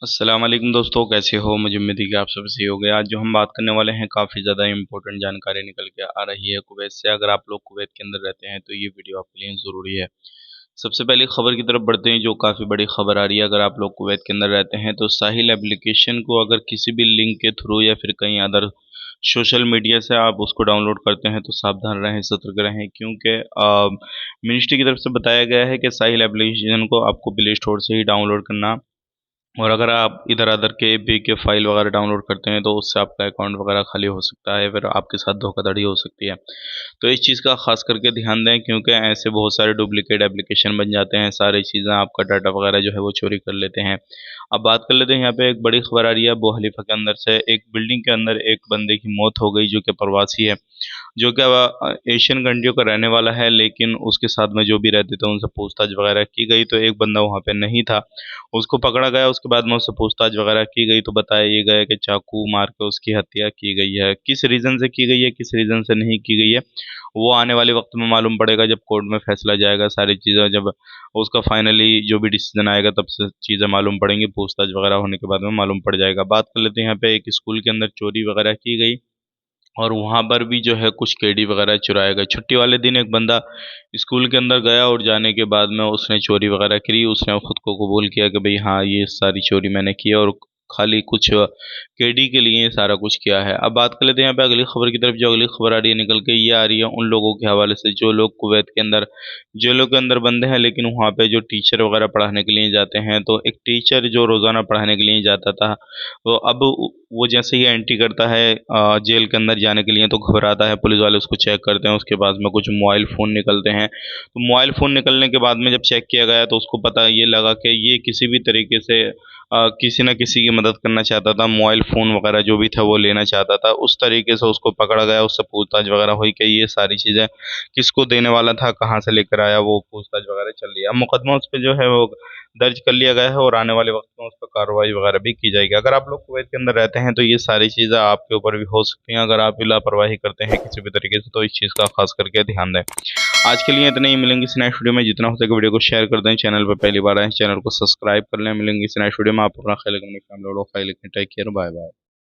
अस्सलाम वालेकुम दोस्तों, कैसे हो? मुझे उम्मीद है कि आप सब सही हो गए। आज जो हम बात करने वाले हैं काफ़ी ज़्यादा इंपॉर्टेंट जानकारी निकल के आ रही है कुवैत से। अगर आप लोग कुवैत के अंदर रहते हैं तो ये वीडियो आपके लिए ज़रूरी है। सबसे पहले खबर की तरफ बढ़ते हैं, जो काफ़ी बड़ी खबर आ रही है। अगर आप लोग कुवैत के अंदर रहते हैं तो साहिल एप्लीकेशन को अगर किसी भी लिंक के थ्रू या फिर कहीं अदर सोशल मीडिया से आप उसको डाउनलोड करते हैं तो सावधान रहें, सतर्क रहें, क्योंकि मिनिस्ट्री की तरफ से बताया गया है कि साहिल एप्लीकेशन को आपको प्ले स्टोर से ही डाउनलोड करना। और अगर आप इधर अदर के भी के फाइल वगैरह डाउनलोड करते हैं तो उससे आपका अकाउंट वगैरह खाली हो सकता है, फिर आपके साथ धोखाधड़ी हो सकती है। तो इस चीज़ का खास करके ध्यान दें, क्योंकि ऐसे बहुत सारे डुप्लीकेट एप्लीकेशन बन जाते हैं, सारी चीज़ें आपका डाटा वगैरह जो है वो चोरी कर लेते हैं। अब बात कर लेते हैं, यहाँ पे एक बड़ी खबर आ रही है अबू हलीफा के अंदर से। एक बिल्डिंग के अंदर एक बंदे की मौत हो गई जो कि प्रवासी है, जो कि एशियन कंट्रियों का रहने वाला है, लेकिन उसके साथ में जो भी रहते थे उनसे पूछताछ वगैरह की गई तो एक बंदा वहाँ पे नहीं था, उसको पकड़ा गया। उसके बाद में उससे पूछताछ वगैरह की गई तो बताया ये गया कि चाकू मार के उसकी हत्या की गई है। किस रीज़न से की गई है, किस रीज़न से नहीं की गई है, वो आने वाले वक्त में मालूम पड़ेगा, जब कोर्ट में फैसला जाएगा। सारी चीज़ें जब उसका फाइनली जो भी डिसीजन आएगा तब से चीज़ें मालूम पड़ेंगी, पूछताछ वगैरह होने के बाद में मालूम पड़ जाएगा। बात कर लेते हैं, यहाँ पे एक स्कूल के अंदर चोरी वगैरह की गई और वहाँ पर भी जो है कुछ केडी वगैरह चुराया गया। छुट्टी वाले दिन एक बंदा स्कूल के अंदर गया और जाने के बाद में उसने चोरी वगैरह करी। उसने खुद को कबूल किया कि भाई हाँ, ये सारी चोरी मैंने की है और खाली कुछ केडी के लिए ये सारा कुछ किया है। अब बात कर लेते हैं यहाँ पे अगली खबर की तरफ। जो अगली खबर आ रही है निकल के, ये आ रही है उन लोगों के हवाले से जो लोग कुवैत के अंदर जेलों के अंदर बंद हैं, लेकिन वहाँ पे जो टीचर वगैरह पढ़ाने के लिए जाते हैं। तो एक टीचर जो रोज़ाना पढ़ाने के लिए जाता था, तो अब वो जैसे ही एंट्री करता है जेल के अंदर जाने के लिए तो घबराता है। पुलिस वाले उसको चेक करते हैं, उसके पास में कुछ मोबाइल फ़ोन निकलते हैं। तो मोबाइल फ़ोन निकलने के बाद में जब चेक किया गया तो उसको पता ये लगा कि ये किसी भी तरीके से किसी न किसी की मदद करना चाहता था। मोबाइल फ़ोन वगैरह जो भी था वो लेना चाहता था। उस तरीके से उसको पकड़ा गया, उससे पूछताछ वगैरह हुई कि ये सारी चीज़ें किसको देने वाला था, कहाँ से लेकर आया, वो पूछताछ वगैरह चल रही है। अब मुकदमा उस पे जो है वो दर्ज कर लिया गया है और आने वाले वक्त में उस पर कार्रवाई वगैरह भी की जाएगी। अगर आप लोग कुवैत के अंदर रहते हैं तो ये सारी चीज़ें आपके ऊपर भी हो सकती हैं। अगर आप लापरवाही करते हैं किसी भी तरीके से तो इस चीज़ का खास करके ध्यान दें। आज के लिए इतना ही, मिलेंगे इस नेक्स्ट वीडियो में। जितना हो सके वीडियो को शेयर कर दें, चैनल पर पहली बार आए चैनल को सब्सक्राइब कर लें। मिलेंगे इस नेक्स्ट वीडियो में। आप अपना ख्याल रखें, अपनी फैमिली और टेक केयर, बाय बाय।